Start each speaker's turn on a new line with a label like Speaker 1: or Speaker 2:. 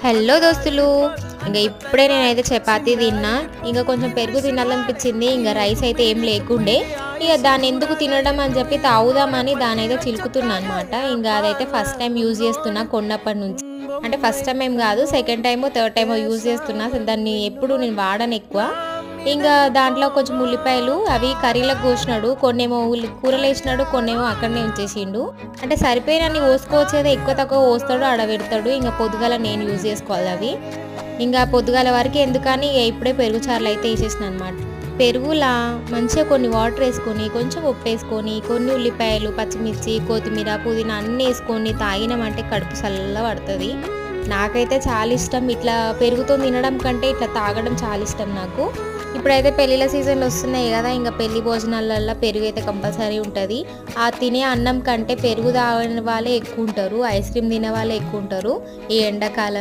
Speaker 1: Hello దోస్తులు, ఇంకా ఇప్పుడే నేనైతే చపాతీ తిన్నా. ఇంకా కొంచెం పెరుగు తినాలనిపించింది. ఇంకా రైస్ అయితే ఏం లేకుండే. ఇక దాన్ని ఎందుకు తినడం అని చెప్పి తాగుదామని దాని అయితే చిలుకుతున్నా అనమాట. ఇంకా అదైతే ఫస్ట్ టైం యూజ్ చేస్తున్నా కొన్నప్పటి నుంచి. అంటే ఫస్ట్ టైం ఏం కాదు, సెకండ్ టైమో థర్డ్ టైమో యూజ్ చేస్తున్నా. అసలు దాన్ని ఎప్పుడు నేను వాడను ఎక్కువ. ఇంకా దాంట్లో కొంచెం ఉల్లిపాయలు అవి కర్రీలకు కోసినాడు, కొన్నేమో కూరలు వేసినాడు, కొన్నేమో అక్కడనే ఉంచేసిండు. అంటే సరిపోయినన్ని పోసుకోవచ్చేదో ఎక్కువ తక్కువ పోస్తాడు, ఆడ పెడతాడు. ఇంకా పొద్దుగాల నేను యూజ్ చేసుకోవాలి అవి. ఇంకా పొద్దుగాల వరకు ఎందుకని ఇప్పుడే పెరుగు చారులు అయితే వేసేసిన అనమాట. పెరుగులా మంచిగా కొన్ని వాటర్ వేసుకొని, కొంచెం ఉప్పు వేసుకొని, కొన్ని ఉల్లిపాయలు, పచ్చిమిర్చి, కొత్తిమీర, పుదీనా అన్నీ వేసుకొని తాగినామంటే కడుపు చల్ల పడుతుంది. నాకైతే చాలా ఇష్టం. ఇట్లా పెరుగుతో తినడం కంటే ఇట్లా తాగడం చాలా ఇష్టం నాకు. ఇప్పుడైతే పెళ్ళిళ్ళ సీజన్లు వస్తున్నాయి కదా, ఇంకా పెళ్లి భోజనాలల్లో పెరుగు అయితే కంపల్సరీ ఉంటుంది. ఆ తినే అన్నం కంటే పెరుగు తాగిన వాళ్ళే ఎక్కువ ఉంటారు, ఐస్ క్రీమ్ తినే వాళ్ళే ఎక్కువ ఉంటారు ఈ ఎండాకాలం.